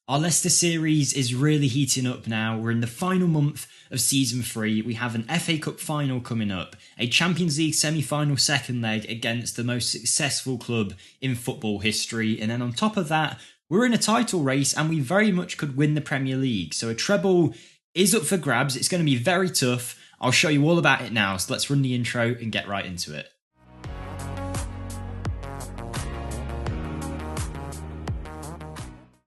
Our Leicester series is really heating up now. We're in the final month of season 3. We have an FA Cup final coming up, a Champions League semi-final second leg against the most successful club in football history. And then on top of that, we're in a title race and we very much could win the Premier League. So a treble is up for grabs. It's going to be very tough. I'll show you all about it now. So let's run the intro and get right into it.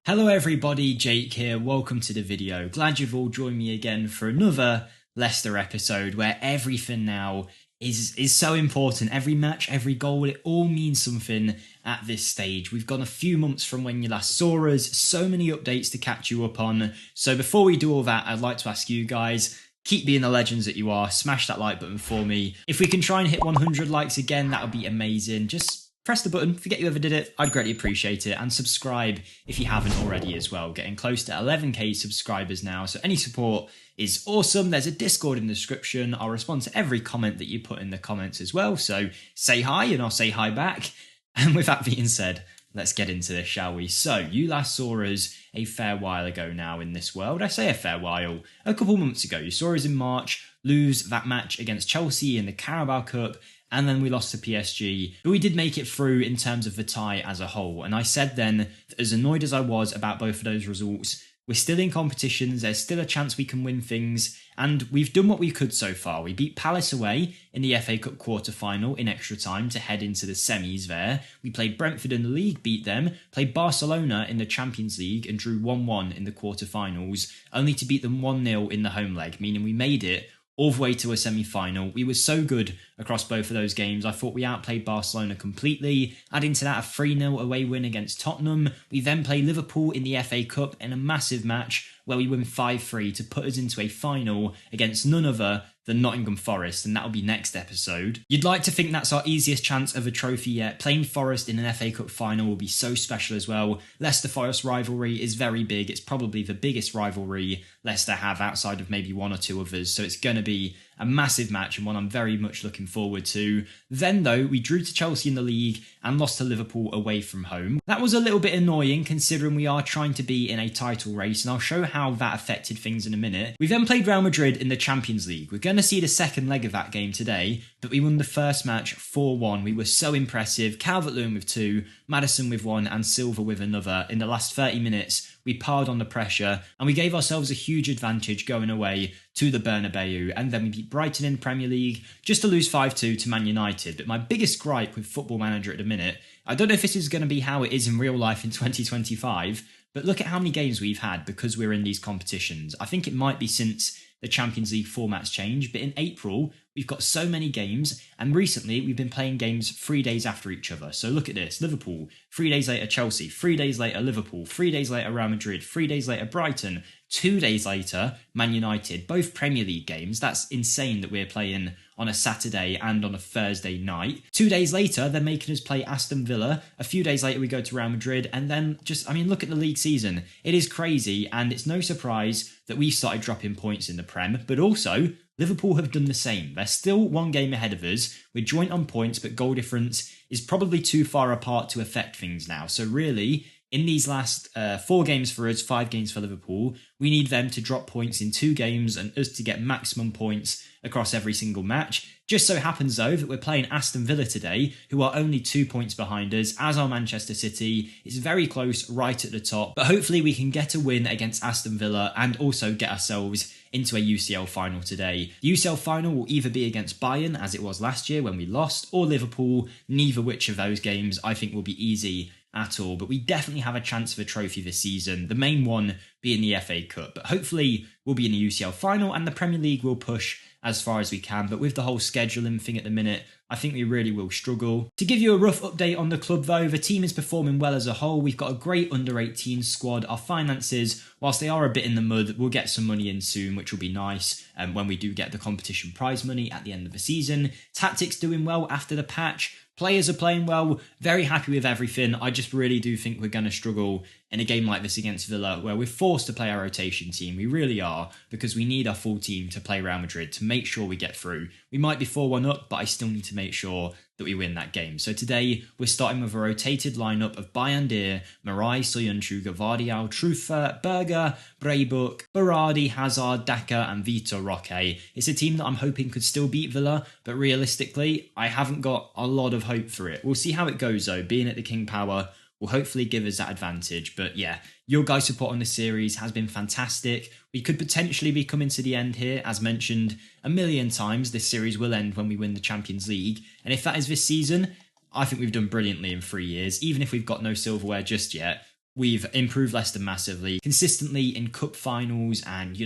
Hello everybody, Jake here, welcome to the video. Glad you've all joined me again for another Leicester episode where everything now is so important. Every match, every goal, it all means something at this stage. We've gone a few months from when you last saw us, so many updates to catch you up on. So before we do all that, I'd like to ask you guys, keep being the legends that you are, smash that like button for me. If we can try and hit 100 likes again, that would be amazing. Just press the button, forget you ever did it, I'd greatly appreciate it, and subscribe if you haven't already as well. Getting close to 11k subscribers now, so any support is awesome. There's a Discord in the description. I'll respond to every comment that you put in the comments as well, so say hi and I'll say hi back. And with that being said, let's get into this, shall we? So, you last saw us a fair while ago now in this world. I say a fair while, a couple months ago. You saw us in March lose that match against Chelsea in the Carabao Cup, and then we lost to PSG, but we did make it through in terms of the tie as a whole. And I said then that as annoyed as I was about both of those results, we're still in competitions, there's still a chance we can win things, and we've done what we could so far. We beat Palace away in the FA Cup quarter-final in extra time to head into the semis there. We played Brentford in the league, beat them, played Barcelona in the Champions League and drew 1-1 in the quarter-finals, only to beat them 1-0 in the home leg, meaning we made it all the way to a semi-final. We were so good across both of those games. I thought we outplayed Barcelona completely. Adding to that a 3-0 away win against Tottenham. We then play Liverpool in the FA Cup in a massive match where we win 5-3 to put us into a final against none other than Nottingham Forest, and that'll be next episode. You'd like to think that's our easiest chance of a trophy yet. Playing Forest in an FA Cup final will be so special as well. Leicester Forest rivalry is very big. It's probably the biggest rivalry Leicester have outside of maybe one or two others, so it's going to be a massive match and one I'm very much looking forward to. Then though, we drew to Chelsea in the league and lost to Liverpool away from home. That was a little bit annoying considering we are trying to be in a title race, and I'll show how that affected things in a minute. We then played Real Madrid in the Champions League. We're going to see the second leg of that game today, but we won the first match 4-1. We were so impressive. Calvert-Lewin with 2, Maddison with 1 and Silva with another. In the last 30 minutes, we piled on the pressure and we gave ourselves a huge advantage going away to the Bernabeu, and then we beat Brighton in the Premier League just to lose 5-2 to Man United. But my biggest gripe with Football Manager at the minute, I don't know if this is going to be how it is in real life in 2025, but look at how many games we've had because we're in these competitions. I think it might be since the Champions League formats changed, but in April, we've got so many games, and recently we've been playing games 3 days after each other. So look at this, Liverpool, 3 days later Chelsea, 3 days later Liverpool, 3 days later Real Madrid, 3 days later Brighton, 2 days later Man United, both Premier League games. That's insane that we're playing on a Saturday and on a Thursday night. 2 days later, they're making us play Aston Villa. A few days later, we go to Real Madrid. And then look at the league season. It is crazy. And it's no surprise that we've started dropping points in the Prem. But also, Liverpool have done the same. They're still one game ahead of us. We're joint on points, but goal difference is probably too far apart to affect things now. So really, in these last 4 games for us, 5 games for Liverpool, we need them to drop points in 2 games and us to get maximum points across every single match. Just so happens though that we're playing Aston Villa today, who are only 2 points behind us, as are Manchester City. It's very close right at the top, but hopefully we can get a win against Aston Villa and also get ourselves into a UCL final today. The UCL final will either be against Bayern, as it was last year when we lost, or Liverpool. Neither which of those games I think will be easy at all, but we definitely have a chance of a trophy this season, the main one being the FA Cup. But hopefully we'll be in the UCL final and the Premier League will push as far as we can, but with the whole scheduling thing at the minute, I think we really will struggle. To give you a rough update on the club though, the team is performing well as a whole. We've got a great under-18 squad. Our finances, whilst they are a bit in the mud, we'll get some money in soon, which will be nice when we do get the competition prize money at the end of the season. Tactics doing well after the patch. Players are playing well, very happy with everything. I just really do think we're going to struggle in a game like this against Villa, where we're forced to play our rotation team. We really are, because we need our full team to play Real Madrid to make sure we get through. We might be 4-1 up, but I still need to make sure that we win that game. So today, we're starting with a rotated lineup of Bayindir, Marai, Soyuncu, Gvardiol, Trufa, Berger, Breibuk, Berardi, Hazard, Daka, and Vitor Roque. It's a team that I'm hoping could still beat Villa, but realistically, I haven't got a lot of hope for it. We'll see how it goes though. Being at the King Power will hopefully give us that advantage. But yeah, your guys' support on this series has been fantastic. We could potentially be coming to the end here. As mentioned a million times, this series will end when we win the Champions League. And if that is this season, I think we've done brilliantly in 3 years. Even if we've got no silverware just yet, we've improved Leicester massively, consistently in cup finals and,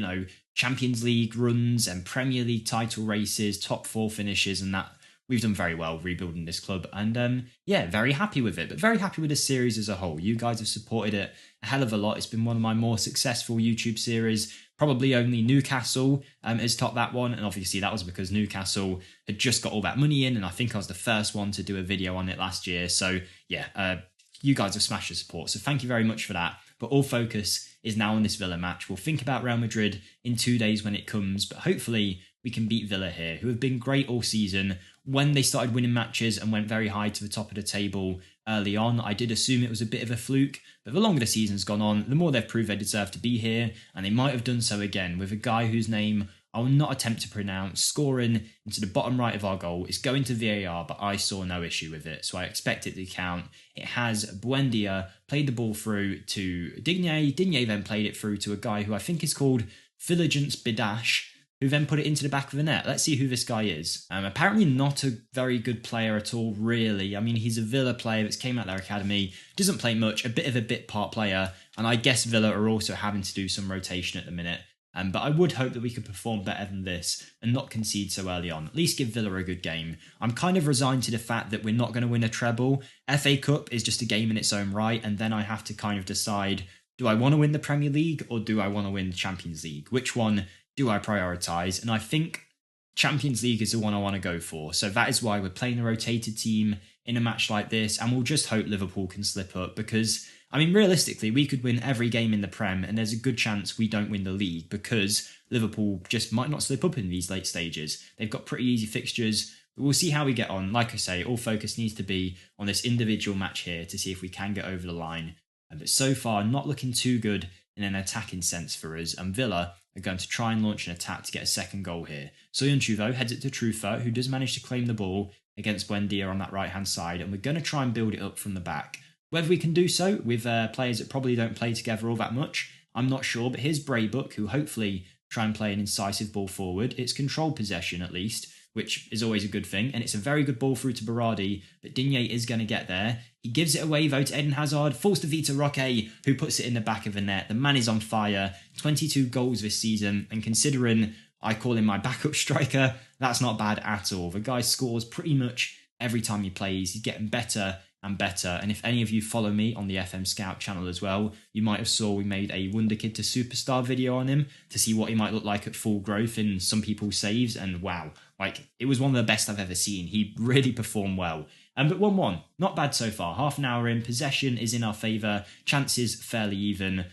Champions League runs and Premier League title races, top 4 finishes, and that. We've done very well rebuilding this club, and very happy with it, but very happy with the series as a whole. You guys have supported it a hell of a lot. It's been one of my more successful YouTube series. Probably only Newcastle has topped that one, and obviously that was because Newcastle had just got all that money in, and I think I was the first one to do a video on it last year. So you guys have smashed the support, so thank you very much for that. But all focus is now on this Villa match. We'll think about Real Madrid in 2 days when it comes, but hopefully we can beat Villa here, who have been great all season. When they started winning matches and went very high to the top of the table early on, I did assume it was a bit of a fluke, but the longer the season's gone on, the more they've proved they deserve to be here, and they might have done so again with a guy whose name I will not attempt to pronounce, scoring into the bottom right of our goal. It's going to VAR, but I saw no issue with it, so I expect it to count. It has Buendia played the ball through to Digne. Digne then played it through to a guy who I think is called Fulgence Bidash, who then put it into the back of the net. Let's see who this guy is. Apparently not a very good player at all, really. I mean, he's a Villa player that's came out their academy, doesn't play much, a bit of a bit part player, and I guess Villa are also having to do some rotation at the minute. But I would hope that we could perform better than this and not concede so early on. At least give Villa a good game. I'm kind of resigned to the fact that we're not going to win a treble. FA Cup is just a game in its own right, and then I have to kind of decide, do I want to win the Premier League or do I want to win the Champions League? Which one do I prioritise? And I think Champions League is the one I want to go for. So that is why we're playing a rotated team in a match like this, and we'll just hope Liverpool can slip up because, I mean, realistically, we could win every game in the Prem and there's a good chance we don't win the league because Liverpool just might not slip up in these late stages. They've got pretty easy fixtures, but we'll see how we get on. Like I say, all focus needs to be on this individual match here to see if we can get over the line. But so far, not looking too good in an attacking sense for us, and Villa are going to try and launch an attack to get a second goal here. Soyuncu, though, heads it to Trufa, who does manage to claim the ball against Buendia on that right-hand side, and we're going to try and build it up from the back. Whether we can do so with players that probably don't play together all that much, I'm not sure, but here's Breibuk, who hopefully try and play an incisive ball forward. It's controlled possession, at least, which is always a good thing, and it's a very good ball through to Berardi, but Digne is going to get there. He gives it away, though, to Eden Hazard, falls to Vitor Roque, who puts it in the back of the net. The man is on fire, 22 goals this season, and considering I call him my backup striker, that's not bad at all. The guy scores pretty much every time he plays. He's getting better and better, and if any of you follow me on the FM Scout channel as well, you might have saw we made a Wonder Kid to Superstar video on him to see what he might look like at full growth in some people's saves, and wow, like, it was one of the best I've ever seen. He really performed well. But 1-1, not bad so far. Half an hour in, possession is in our favour, chances fairly even,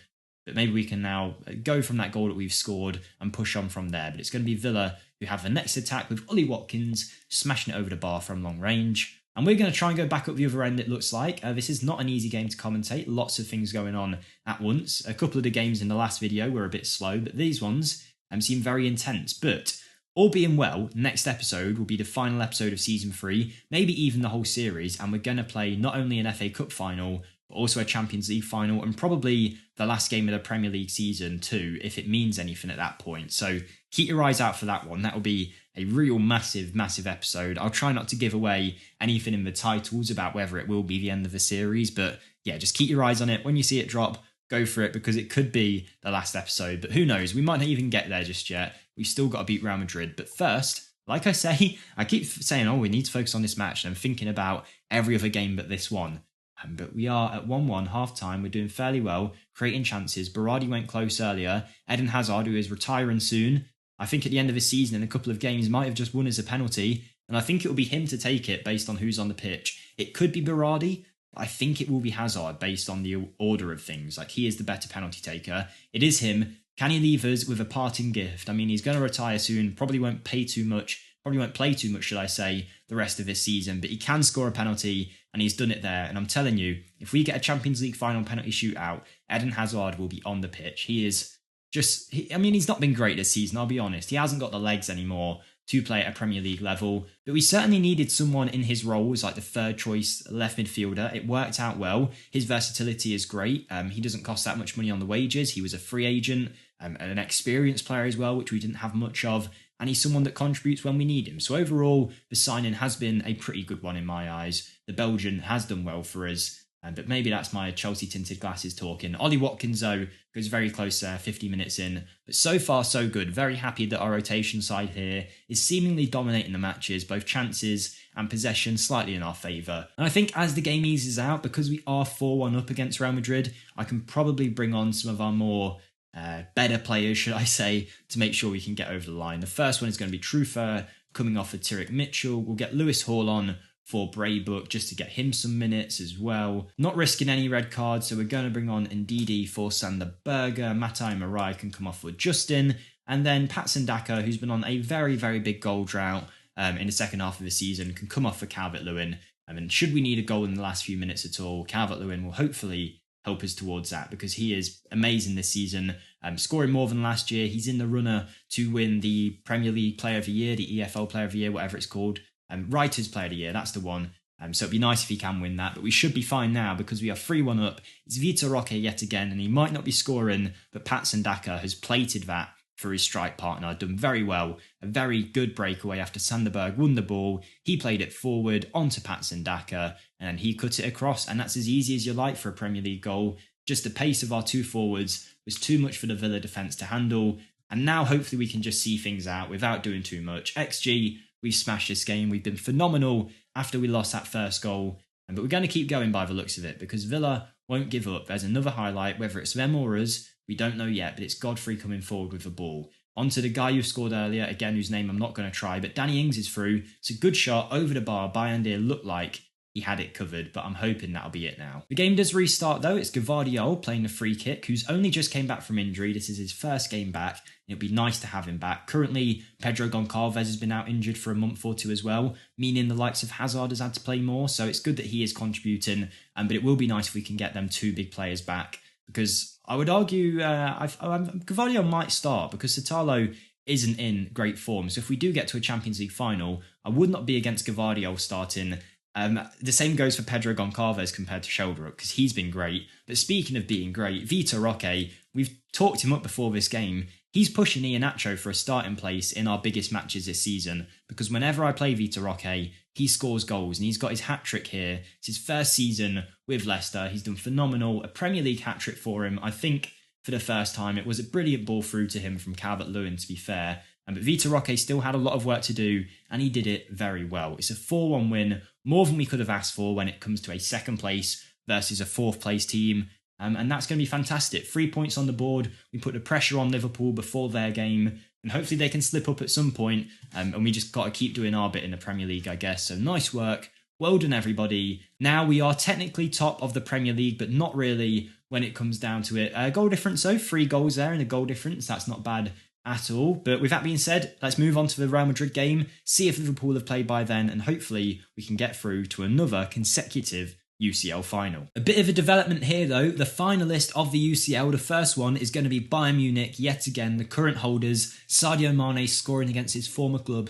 but maybe we can now go from that goal that we've scored and push on from there. But it's going to be Villa who have the next attack with Ollie Watkins smashing it over the bar from long range. And we're going to try and go back up the other end, it looks like. This is not an easy game to commentate. Lots of things going on at once. A couple of the games in the last video were a bit slow, but these ones seem very intense. But all being well, next episode will be the final episode of Season 3, maybe even the whole series, and we're going to play not only an FA Cup final, but also a Champions League final, and probably the last game of the Premier League season too, if it means anything at that point. So keep your eyes out for that one. That will be a real massive episode. I'll try not to give away anything in the titles about whether it will be the end of the series, but yeah, just keep your eyes on it. When you see it drop, go for it, because it could be the last episode, but who knows? We might not even get there just yet. We've still got to beat Real Madrid. But first, like I say, I keep saying, oh, we need to focus on this match, and I'm thinking about every other game but this one. But we are at 1-1, half-time. We're doing fairly well, creating chances. Berardi went close earlier. Eden Hazard, who is retiring soon, I think at the end of the season in a couple of games, might have just won as a penalty, and I think it will be him to take it based on who's on the pitch. It could be Berardi, I think it will be Hazard based on the order of things. Like, he is the better penalty taker. It is him. Can he leave us with a parting gift? I mean, he's going to retire soon. Probably won't play too much, should I say, the rest of this season. But he can score a penalty, and he's done it there. And I'm telling you, if we get a Champions League final penalty shootout, Eden Hazard will be on the pitch. He is just, he's not been great this season, I'll be honest. He hasn't got the legs anymore to play at a Premier League level, but we certainly needed someone in his roles like the third choice left midfielder. It worked out well. His versatility is great. He doesn't cost that much money on the wages. He was a free agent and an experienced player as well, which we didn't have much of, and he's someone that contributes when we need him. So overall, the signing has been a pretty good one in my eyes. The Belgian has done well for us. But maybe that's my Chelsea tinted glasses talking. Ollie Watkins, though, goes very close there, 50 minutes in. But so far, so good. Very happy that our rotation side here is seemingly dominating the matches, both chances and possession slightly in our favour. And I think as the game eases out, because we are 4-1 up against Real Madrid, I can probably bring on some of our more better players, should I say, to make sure we can get over the line. The first one is going to be Trufer coming off of Tyrick Mitchell. We'll get Lewis Hall on for Braybook just to get him some minutes as well. Not risking any red cards, so we're going to bring on Ndidi for Sander Berger. Matai Marai can come off for Justin. And then Patson Daka, who's been on a very, very big goal drought in the second half of the season, can come off for Calvert-Lewin. And should we need a goal in the last few minutes at all, Calvert-Lewin will hopefully help us towards that, because he is amazing this season, scoring more than last year. He's in the runner to win the Premier League Player of the Year, the EFL Player of the Year, whatever it's called. Writers Player of the Year, that's the one. So it'd be nice if he can win that, but we should be fine now because we are 3-1 up. It's Vitor Roque yet again, and he might not be scoring, but Patson Daka has plated that for his strike partner, done very well. A very good breakaway after Sanderberg won the ball. He played it forward onto Patson Daka, and he cut it across, and that's as easy as you like for a Premier League goal. Just the pace of our two forwards was too much for the Villa defence to handle, and now hopefully we can just see things out without doing too much. XG, we've smashed this game. We've been phenomenal after we lost that first goal. But we're going to keep going by the looks of it because Villa won't give up. There's another highlight, whether it's them or us, we don't know yet, but it's Godfrey coming forward with the ball. Onto the guy who scored earlier, again, whose name I'm not going to try, but Danny Ings is through. It's a good shot over the bar. Bayandir looked like he had it covered, but I'm hoping that'll be it now. The game does restart though. It's Gvardiol playing the free kick, who's only just came back from injury. This is his first game back. It'd be nice to have him back. Currently, Pedro Goncalves has been out injured for a month or two as well, meaning the likes of Hazard has had to play more. So it's good that he is contributing, but it will be nice if we can get them two big players back, because I would argue Gvardiol might start because Satalo isn't in great form. So if we do get to a Champions League final, I would not be against Gvardiol starting. The same goes for Pedro Goncalves compared to Sheldrup, because he's been great. But speaking of being great, Vitor Roque, we've talked him up before this game. He's pushing Iheanacho for a starting place in our biggest matches this season, because whenever I play Vitor Roque, he scores goals, and he's got his hat-trick here. It's his first season with Leicester. He's done phenomenal. A Premier League hat-trick for him, I think, for the first time. It was a brilliant ball through to him from Calvert-Lewin, to be fair. But Vitor Roque still had a lot of work to do, and he did it very well. It's a 4-1 win, more than we could have asked for when it comes to a second place versus a fourth place team. And that's going to be fantastic. 3 points on the board. We put the pressure on Liverpool before their game, and hopefully they can slip up at some point. And we just got to keep doing our bit in the Premier League, I guess. So nice work. Well done, everybody. Now we are technically top of the Premier League, but not really when it comes down to it. Goal difference, though. 3 goals there in a goal difference. That's not bad at all. But with that being said, let's move on to the Real Madrid game, see if Liverpool have played by then, and hopefully we can get through to another consecutive UCL final. A bit of a development here though, the finalist of the UCL, the first one is going to be Bayern Munich, yet again, the current holders. Sadio Mane scoring against his former club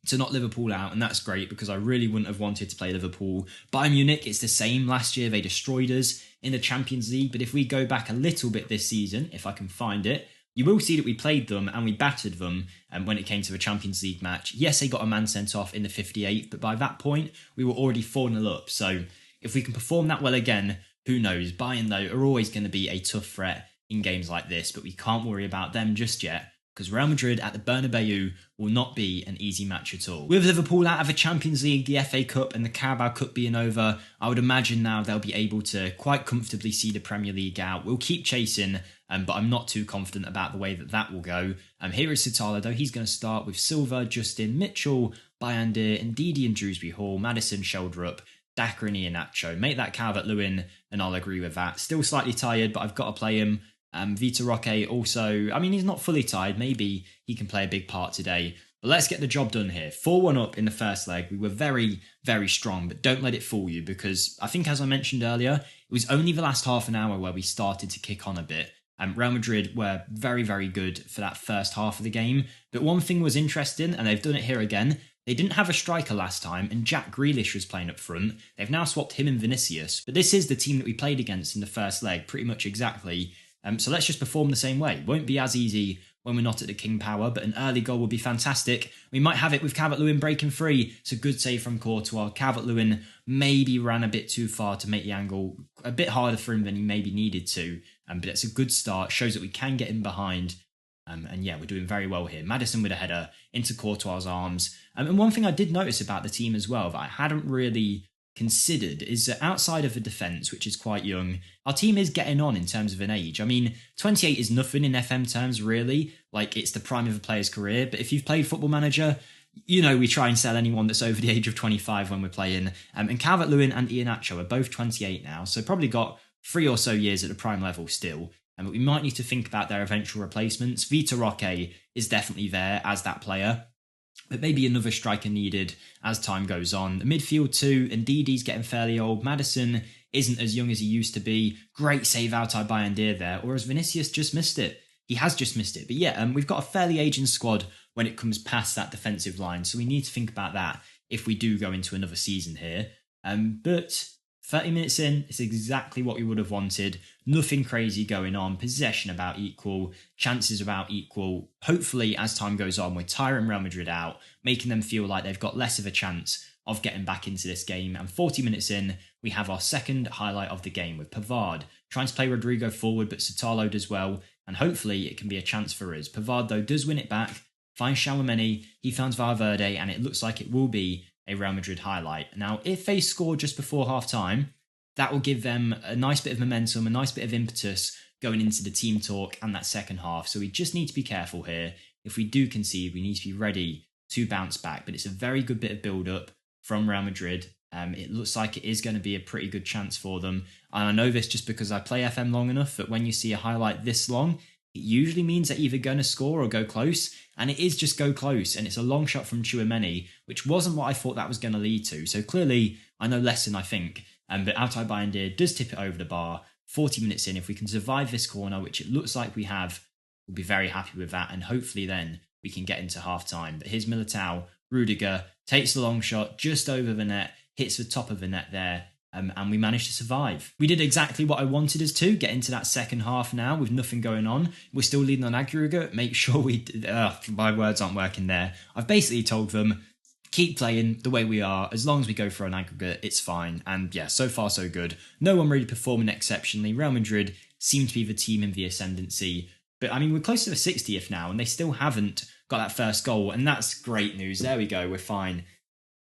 to knock Liverpool out, and that's great because I really wouldn't have wanted to play Liverpool. Bayern Munich, it's the same. Last year they destroyed us in the Champions League, but if we go back a little bit this season, if I can find it, you will see that we played them and we battered them when it came to the Champions League match. Yes, they got a man sent off in the 58th, but by that point, we were already 4-0 up. So if we can perform that well again, who knows? Bayern, though, are always going to be a tough threat in games like this, but we can't worry about them just yet, because Real Madrid at the Bernabeu will not be an easy match at all. With Liverpool out of the Champions League, the FA Cup and the Carabao Cup being over, I would imagine now they'll be able to quite comfortably see the Premier League out. We'll keep chasing, but I'm not too confident about the way that will go. Here is Satala, though. He's going to start with Silva, Justin, Mitchell, Bayandir, Ndidi and Dewsbury Hall, Madison, Sheldrup, Daka and Iheanacho. Make that Calvert-Lewin, and I'll agree with that. Still slightly tired, but I've got to play him. Vitor Roque also, I mean, he's not fully tired. Maybe he can play a big part today. But let's get the job done here. 4-1 up in the first leg. We were very, very strong, but don't let it fool you, because I think, as I mentioned earlier, it was only the last half an hour where we started to kick on a bit. Real Madrid were very, very good for that first half of the game. But one thing was interesting, and they've done it here again. They didn't have a striker last time, and Jack Grealish was playing up front. They've now swapped him and Vinicius. But this is the team that we played against in the first leg, pretty much exactly. So let's just perform the same way. Won't be as easy when we're not at the King Power, but an early goal would be fantastic. We might have it with Calvert-Lewin breaking free. It's a good save from Courtois. Calvert-Lewin maybe ran a bit too far to make the angle a bit harder for him than he maybe needed to. But it's a good start. Shows that we can get in behind. And yeah, we're doing very well here. Maddison with a header into Courtois' arms. And one thing I did notice about the team as well that I hadn't really considered is that outside of the defence, which is quite young, our team is getting on in terms of an age. I mean, 28 is nothing in FM terms, really. Like, it's the prime of a player's career. But if you've played Football Manager, you know we try and sell anyone that's over the age of 25 when we're playing. And Calvert-Lewin and Iheanacho are both 28 now, so probably got 3 or so years at the prime level still. But we might need to think about their eventual replacements. Vitor Roque is definitely there as that player, but maybe another striker needed as time goes on. The midfield too, Ndidi's getting fairly old. Maddison isn't as young as he used to be. Great save out by Bayern there, or has Vinicius just missed it? He has just missed it. But yeah, we've got a fairly aging squad when it comes past that defensive line, so we need to think about that if we do go into another season here. But 30 minutes in, it's exactly what we would have wanted. Nothing crazy going on. Possession about equal. Chances about equal. Hopefully, as time goes on, we're tiring Real Madrid out, making them feel like they've got less of a chance of getting back into this game. And 40 minutes in, we have our second highlight of the game with Pavard trying to play Rodrigo forward, but Sotalo does well. And hopefully, it can be a chance for us. Pavard, though, does win it back. Finds Tchouaméni. He finds Valverde, and it looks like it will be a Real Madrid highlight. Now, if they score just before half-time, that will give them a nice bit of momentum, a nice bit of impetus going into the team talk and that second half. So we just need to be careful here. If we do concede, we need to be ready to bounce back. But it's a very good bit of build-up from Real Madrid. It looks like it is going to be a pretty good chance for them. And I know this just because I play FM long enough that when you see a highlight this long, it usually means they're either going to score or go close. And it is just go close. And it's a long shot from Tchouaméni, which wasn't what I thought that was going to lead to. So clearly, I know less than I think. But Altay Bayındır does tip it over the bar. 40 minutes in, if we can survive this corner, which it looks like we have, we'll be very happy with that. And hopefully then we can get into half-time. But here's Militao. Rudiger takes the long shot just over the net, hits the top of the net there. And we managed to survive. We did exactly what I wanted us to, get into that second half now with nothing going on. We're still leading on aggregate. Make sure we... my words aren't working there. I've basically told them, keep playing the way we are. As long as we go for an aggregate, it's fine. And yeah, so far so good. No one really performing exceptionally. Real Madrid seem to be the team in the ascendancy. But I mean, we're close to the 60th now, and they still haven't got that first goal. And that's great news. There we go. We're fine.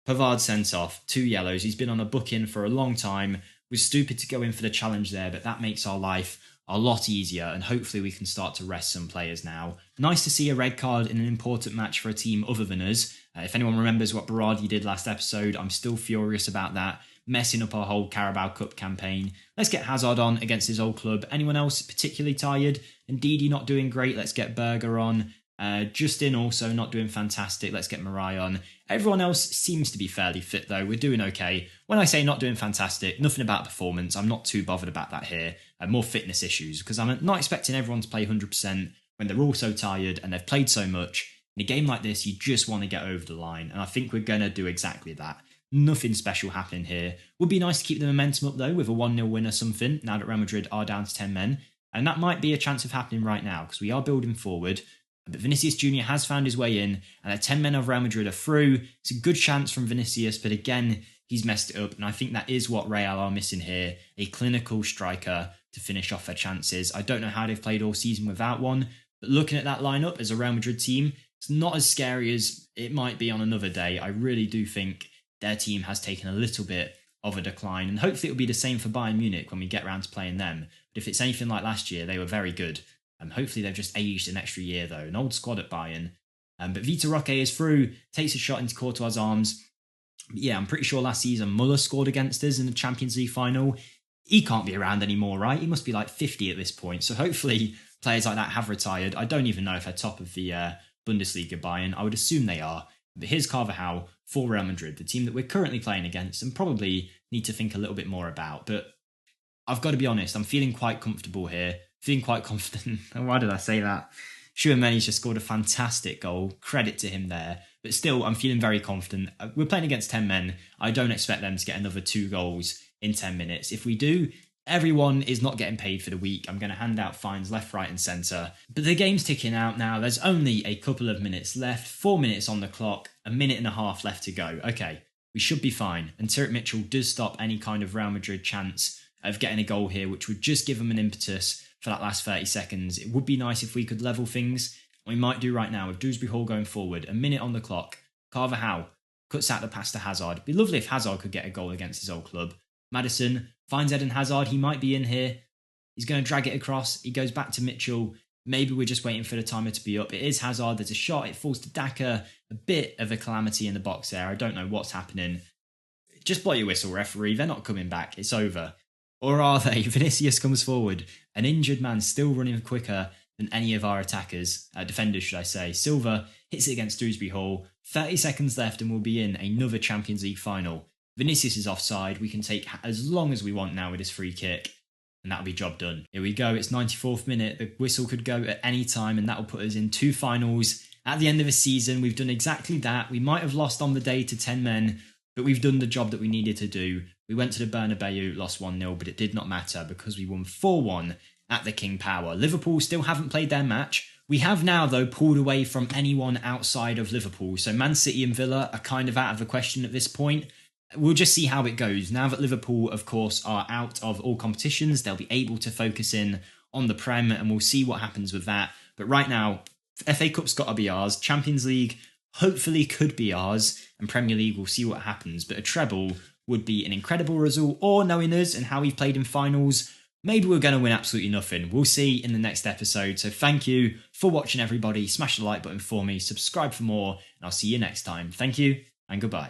Pavard sent off, 2 yellows. He's been on a booking for a long time. Was stupid to go in for the challenge there, but that makes our life a lot easier, and hopefully we can start to rest some players now. Nice to see a red card in an important match for a team other than us. If anyone remembers what Berardi did last episode, I'm still furious about that, messing up our whole Carabao Cup campaign. Let's get Hazard on against his old club. Anyone else particularly tired? Ndidi not doing great. Let's get Berger on. Justin also not doing fantastic. Let's get Marai on. Everyone else seems to be fairly fit though. We're doing okay. When I say not doing fantastic, nothing about performance. I'm not too bothered about that here. More fitness issues, because I'm not expecting everyone to play 100% when they're all so tired and they've played so much. In a game like this, you just want to get over the line, and I think we're going to do exactly that. Nothing special happening here. Would be nice to keep the momentum up though with a 1-0 win or something now that Real Madrid are down to 10 men, and that might be a chance of happening right now because we are building forward. But Vinicius Jr. has found his way in, and the 10 men of Real Madrid are through. It's a good chance from Vinicius, but again, he's messed it up, and I think that is what Real are missing here, a clinical striker to finish off their chances. I don't know how they've played all season without one, but looking at that lineup as a Real Madrid team, it's not as scary as it might be on another day. I really do think their team has taken a little bit of a decline, and hopefully it'll be the same for Bayern Munich when we get around to playing them. But if it's anything like last year, they were very good. Hopefully they've just aged an extra year though. An old squad at Bayern. But Vitor Roque is through, takes a shot into Courtois' arms. Yeah, I'm pretty sure last season Muller scored against us in the Champions League final. He can't be around anymore, right? He must be like 50 at this point. So hopefully players like that have retired. I don't even know if they're top of the Bundesliga Bayern. I would assume they are. But here's Carvajal for Real Madrid, the team that we're currently playing against and probably need to think a little bit more about. But I've got to be honest, I'm feeling quite comfortable here, feeling quite confident. Why did I say that? Tchouameni's just scored a fantastic goal. Credit to him there. But still, I'm feeling very confident. We're playing against 10 men. I don't expect them to get another 2 goals in 10 minutes. If we do, everyone is not getting paid for the week. I'm going to hand out fines left, right and centre. But the game's ticking out now. There's only a couple of minutes left. 4 minutes on the clock. A minute and a half left to go. Okay, we should be fine. And Turek Mitchell does stop any kind of Real Madrid chance of getting a goal here, which would just give them an impetus for that last 30 seconds. It would be nice if we could level things. We might do right now with Dewsbury Hall going forward. A minute on the clock. Carvajal cuts out the pass to Hazard. It'd be lovely if Hazard could get a goal against his old club. Maddison finds Eden Hazard. He might be in here. He's going to drag it across. He goes back to Mitchell. Maybe we're just waiting for the timer to be up. It is Hazard. There's a shot. It falls to Daka. A bit of a calamity in the box there. I don't know what's happening. Just blow your whistle, referee. They're not coming back. It's over. Or are they? Vinicius comes forward. An injured man still running quicker than any of our attackers. Defenders, should I say. Silva hits it against Dewsbury Hall. 30 seconds left and we'll be in another Champions League final. Vinicius is offside. We can take as long as we want now with his free kick. And that'll be job done. Here we go. It's 94th minute. The whistle could go at any time and that'll put us in 2 finals. At the end of a season, we've done exactly that. We might have lost on the day to 10 men, but we've done the job that we needed to do. We went to the Bernabeu, lost 1-0, but it did not matter because we won 4-1 at the King Power. Liverpool still haven't played their match. We have now, though, pulled away from anyone outside of Liverpool. So Man City and Villa are kind of out of the question at this point. We'll just see how it goes. Now that Liverpool, of course, are out of all competitions, they'll be able to focus in on the Prem, and we'll see what happens with that. But right now, FA Cup's got to be ours. Champions League hopefully could be ours, and Premier League, we'll see what happens. But a treble would be an incredible result, or knowing us and how we've played in finals, maybe we're going to win absolutely nothing. We'll see in the next episode. So thank you for watching, everybody. Smash the like button for me, subscribe for more, and I'll see you next time. Thank you, and goodbye.